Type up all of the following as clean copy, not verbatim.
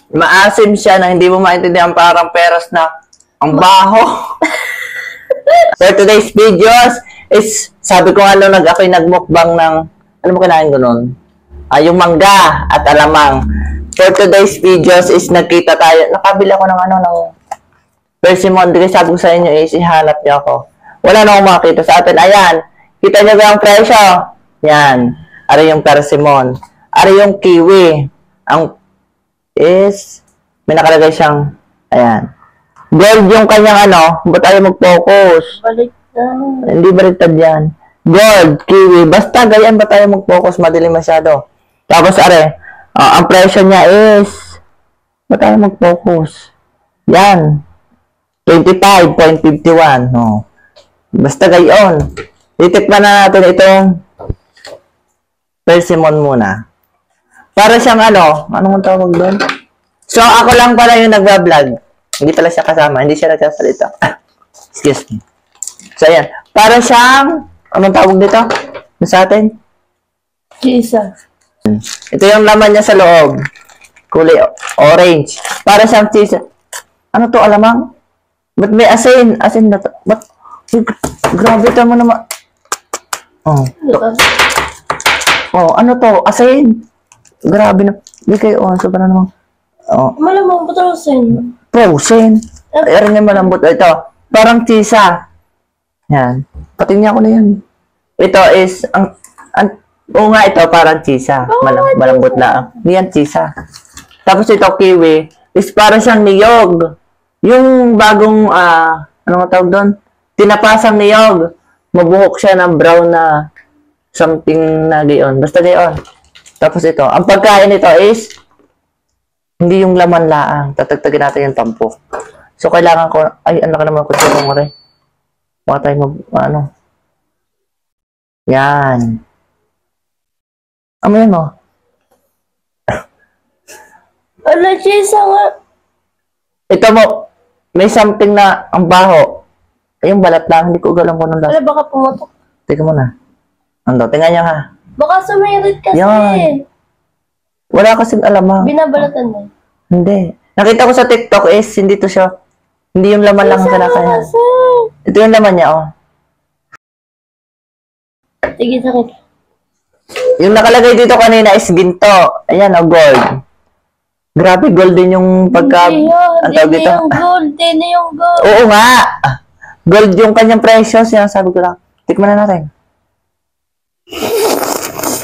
Maasim siya na hindi mo maintindihan, parang peras na ang baho. For today's videos is, sabi ko nga ako'y nagmukbang ng, ano mo kinain ko nun? Yung mangga at alamang. For today's videos is nagkita tayo, nakabila ko ng ng persimmon. Kasi sabi ko sa inyo is ihanap niyo ako. Wala na akong makita sa atin. Ayan, kita niyo ba ang presyo? Yan, ari yung persimmon. Ari yung kiwi. Ang is, may nakalagay siyang, ayan. Gold yung kanyang ba't tayo mag-focus? Baliktad. Hindi baliktad yan. Gold, kiwi, basta ganyan ba tayo mag-focus? Madilim masyado. Tapos, ang presyo niya is, ba't tayo mag-focus? Yan. 25.51. No. Basta gayon. Titikman na natin itong persimmon muna. Para siyang anong tawag doon? So, ako lang pala yung nagbablog. Hindi pala siya kasama. Hindi siya nagsasalita. Excuse me. So, ayan. Para siyang, anong tawag dito? Sa atin? Jesus. Ito yung laman niya sa loob. Kulay orange. Para siyang cheese. Ano to, alamang? Ba't may asin? Asin na to. Ba't? Grabe ito mo naman. Ano to? Asin. Grabe na. Hindi kayo, sobrang naman. Malamang ba frozen? Frozen. Ay, rin yung malambot. Ito, parang tisa. Yan. Patingin ko na yan. Ito is, oo nga, ito parang tisa. Malambot na. Hindi yan tisa. Tapos ito, kiwi, is parang siyang niyog. Yung bagong, ano nga tawag doon? Tinapasang niyog. Mabuhok siya ng brown na something na gayon. Basta gayon. Tapos ito, ang pagkain nito is, hindi yung laman laang. Tatagtagin natin yung tampok. So, kailangan ko, anak naman ko ito mo rin. Baka tayo yan. Amoy mo. Ala, Chisa nga. Ito mo, may something na ang baho. Yung balat lang, hindi ko alam kung anong lasa. Ala, baka pumatok. Teka muna. Tingnan niyo ha. Baka sumirit kasi. Yan. Wala kasing alamang. Binabalatan mo. Hindi. Nakita ko sa TikTok is, hindi to siya. Hindi yung laman lang ang kinakain. Ito yung laman niya, Sige, sakit. Yung nakalagay dito kanina is ginto. Ayan, gold. Grabe, gold din yung pagka... Ang tawag dito. Hindi yung gold. Oo nga. Gold yung kanyang presyo. Sinasabi ko lang. Tikman na natin.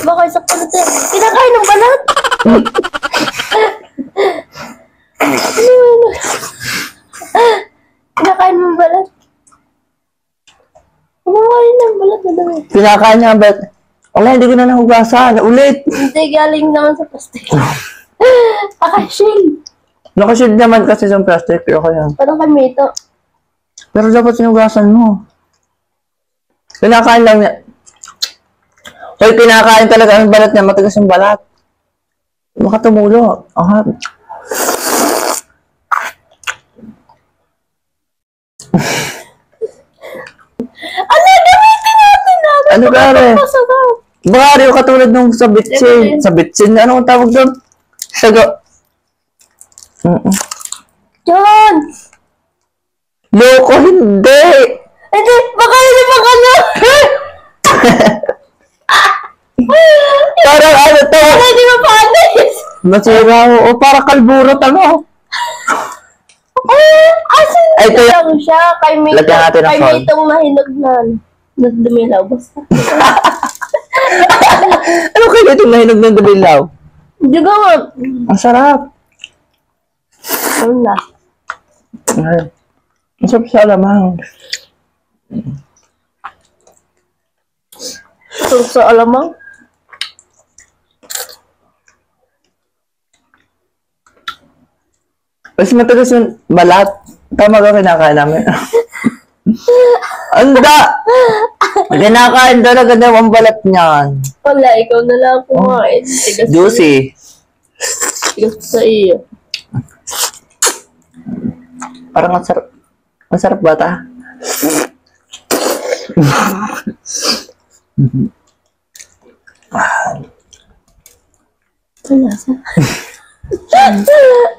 Baka isang natin. Kinakain ng balat. Kinakain ng balat. Kumakain ng balat na dami. Pinakain niya, bet. Wala, hindi ko na nahugasan. Ulit. Hindi, galing naman sa plastic. Akashin. Nakashield naman kasi sa plastic. Okay yan. Parang kami ito. Pero dapat sinugasan mo. Pinakain lang niya. Hoy, pinakain talaga ang balat niya. Matigas yung balat. Baka tumulo. Aha. Ano, gamitin natin natin. Ano ba rin? Baka rin katulad nung sa bitsin. Sa bitsin, ano ang tawag doon? Saga. John! Loko, hindi! Hindi, baka hindi baka ano. Parang ano to? Hindi mo panis. Masira o para kalburot Asin Ay, ito lang siya. Kay may Lagyan natin ng salt. itong mahinog na dumilaw. Basta. Ano kaya itong nahinog ng dabilaw? Hindi ko nga. Ang sarap. Ano na? Ang sarap sa alamang. Sarap sa alamang. Mas matagas yung balat. Tama ka kinakain namin. Anda! Kinakain talaga daw ang balat niyan. Wala, ikaw na lang kumain. Tigas Juicy. Tigas sa iyo. Parang ang sarap. Ang sarap bata.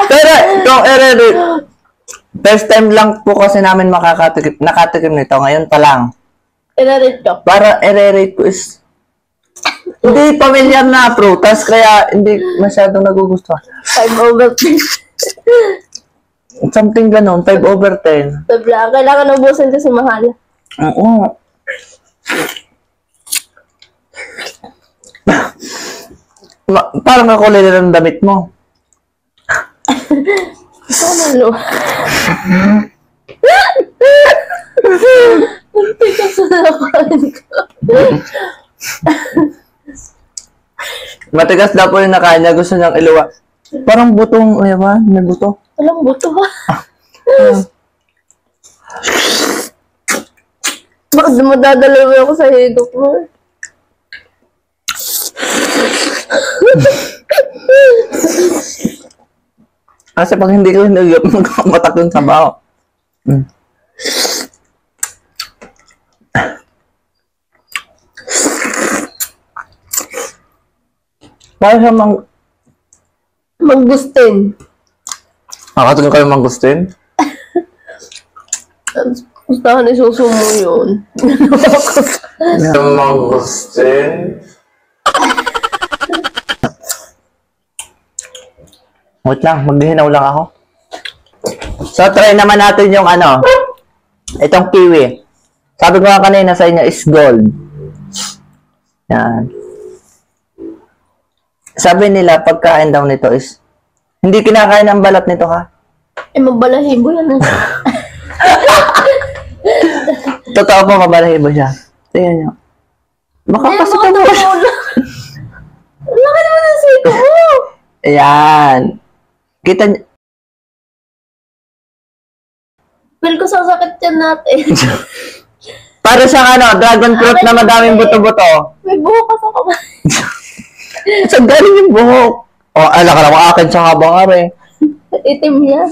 Pero, itong i-rate, first time lang po kasi namin nakatikim nito. Ngayon pa lang. Ina-rate ko. Para i-rate ko is, hindi pamilyar na prutas, kaya hindi masyadong nagugustuhan. 5/10. Something ganun, 5/10. Tabla. Kailangan ubusin kasi mahal. Oo. Parang kakulay na ng damit mo. Ito na lo. Ang tigas na nakain ko. Matigas daw po yung nakain niya. Gusto niyang iluwa. Parang butong, ay ba? May buto. Walang buto ba? Bakit dumadadalaw ako sa higop mo? Kasi pag hindi ko hinagap, magkamatak yung sabaw. Parang siya Manggustin. Nakatulong kayo mangustin? Gustahan isusumo yun. Mangustin? Wait lang, maghihinaw lang ako. So, try naman natin yung itong kiwi. Sabi ko nga kanina sa inyo is gold. Yan. Sabi nila, pagkain daw nito is, hindi kinakain ang balat nito ha. Mabalahibo yan. Totoo po, mabalahibo siya. Tingnan nyo. Makapasok ka mo. Laki naman ang siko mo. Ayan. Kita nyo. Feel ko sasakit yan natin. Para siyang dragon fruit na madaming buto-buto. May bukas ako. Saan galing yung buhok? Ala ka naman akin sa habang are. Itim yan.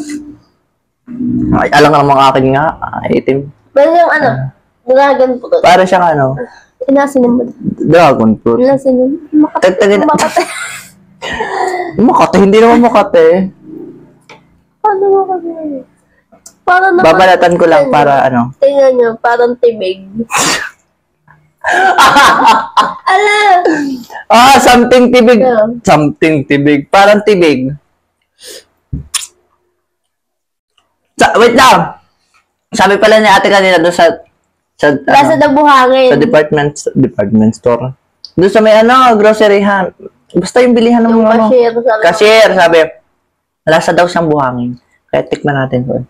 Ay, ala ka naman akin nga. Itim. Pero yung dragon fruit. Para siyang Inasin mo. dragon fruit. Inasin mo. Tagtagin. Makate. Makate, hindi naman makate. Paano makate? Parang naman. Babalatan ko lang para Tingnan nyo, parang tibig. Ala! Something tibig. Yeah. Something tibig. Parang tibig. Wait lang. Sabi pala ni ate kanina doon sa Lasa na buhangin. sa department store. Doon sa may groceryhan. Basta yung bilihan ng Yung cashier. Cashier, sabi. Lasa daw siyang buhangin. Kaya tikman natin doon.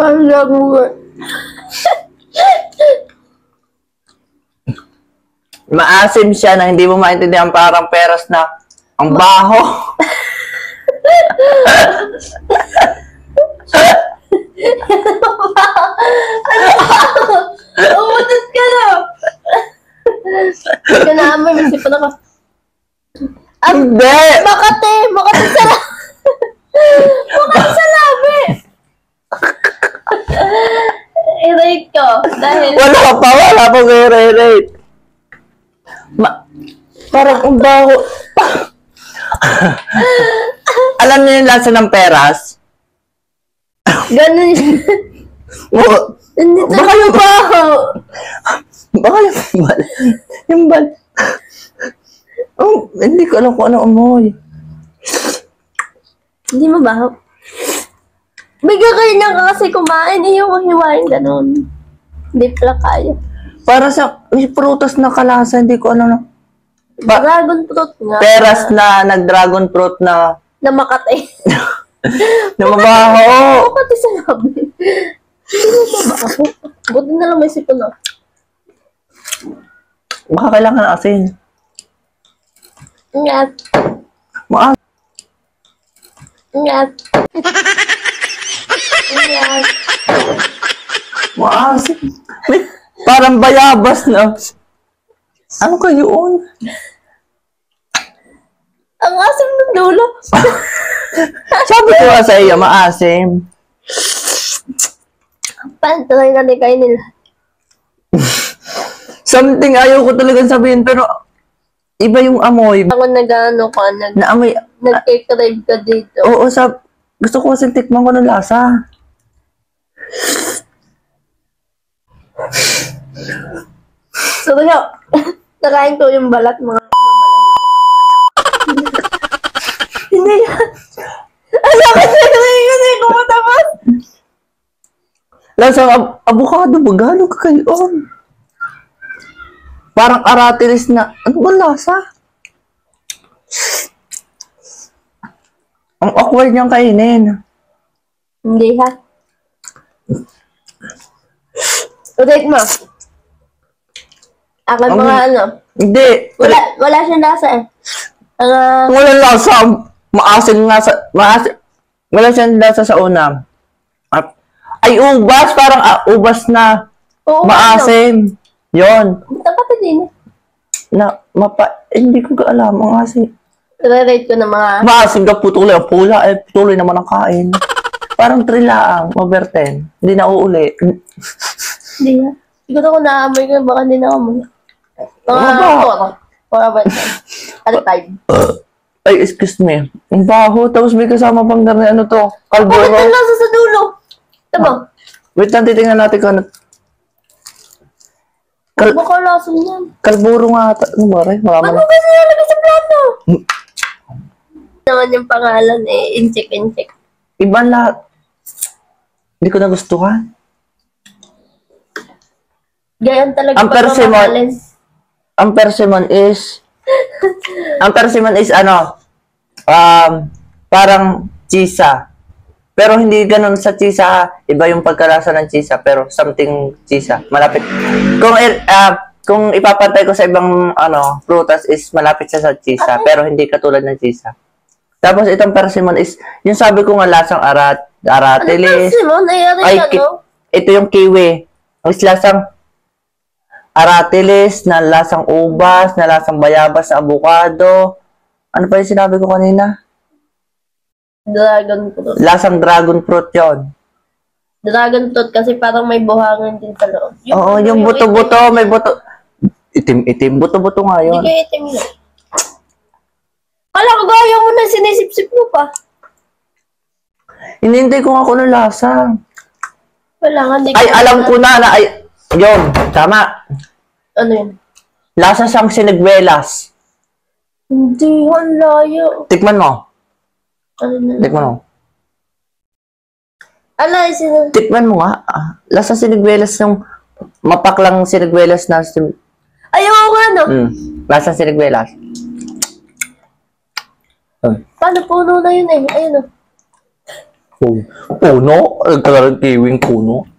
Ang lago. Maasim siya na hindi mo maintindihan, parang peras na ang baho. Umutot ka na. Hindi ka naman, may sipan ako. Hindi! Makate sa labi. Makate sa labi. I-rate ko. Dahil Wala pa i-rate. Parang ang baho. Alam niyo yung lasa ng peras? ganun yun. Hindi Baka yung baho. Baka yung bal. Yung bal. Hindi ko alam kung ano amoy. Hindi mo ba? Bigyan kayo niya kasi kumain. Yung hiwain ganun. Hindi pala kaya. Para sa may prutas na kalasa, hindi ko ano na. Dragon fruit nga. Peras na nag-dragon fruit na Na Makate. na mabaho. Makate sa labi. Hindi mo ba ako? Buti na lang may sipon na. Baka kailangan ng asin. Ingat. Maas. Ingat. Ingat. Maasim. Parang bayabas na. Ano kayo yun? Ang asim ng dulo. Sabi ko nga sa iyo, maasim. Paano talaga ni kayo nila? Something ayaw ko talagang sabihin, pero iba yung amoy. Ako nag-ano ka, Naamoy, nag-crave ka dito. oo, gusto ko kasi tikman ko ng lasa. So, kaya, nakain ko yung balat, mga hindi yan. Ano kasi hindi ko matapos? Lasang avocado ba? Gano'n ka kayo? Parang aratilis na, ano ba lasa? Ang awkward niyang kainin. Hindi ha. Ulit mo. Ako mga ano. Hindi. Wala siyang lasa eh. Walang lasa. Maasim nga sa, wala siyang lasa sa una. Ay, ubas. Parang ubas na Oo, maasim. Yon. Dapat din eh. Hindi ko alam. Ang asim. Rate ko ng mga... Maasim ka putuloy. Ang pula. Putuloy naman ang kain. Parang 3 lang. Over 10. Hindi na uuli. Hindi ha. Siguro ko naamoy ko. Baka hindi na amoy. Ano ba? 4. Ano 5. Ay, excuse me. Ang baho. Tapos may kasama pang garne. Ano to? Bakit Kalburo. ang lasa sa dulo? Diba? Wait lang, titingnan natin kung ano. Baka lasa niyan. Kalburo nga ata. Ano ba rin? Wala Ano mo na. kasi nalagay sa plato? Naman yung pangalan eh. Incheck. Ibang lahat. Hindi ko nagustuhan. Gayan talaga Ang persimmon. Ang persimmon is ano, parang chisa. Pero hindi ganun sa chisa, iba yung pagkalasa ng chisa, pero something chisa, malapit. Kung ipapantay ko sa ibang prutas is malapit siya sa chisa, pero hindi katulad ng chisa. Tapos itong persimmon is, yung sabi ko nga lasang aratilis. Persimmon? Ito yung kiwi. Is lasang aratilis, na lasang ubas, na lasang bayabas na avocado. Ano pa yung sinabi ko kanina? Dragon fruit. Lasang dragon fruit yon. Dragon fruit kasi parang may buhangin din sa loob. Oo, yung buto-buto, may buto. Itim, buto-buto nga yun. Hindi kayo itim yun. Kala ko gaya mo na sinisip-sip mo pa. Hinintay ko nga kung ano lasa. Wala nga, hindi Ay, alam ko na yun, tama. Ano yun? Lasa siyang sinigwelas. Hindi, ang layo. Tikman mo. Ano na? Tikman mo. Ano yung sinag... Tikman mo nga. Lasa sinigwelas yung mapaklang sinigwelas na Ayaw ko ano? lasa sinigwelas. Paano puno na yun eh? Ayun o. Puno? Nagkaroon kiwing puno.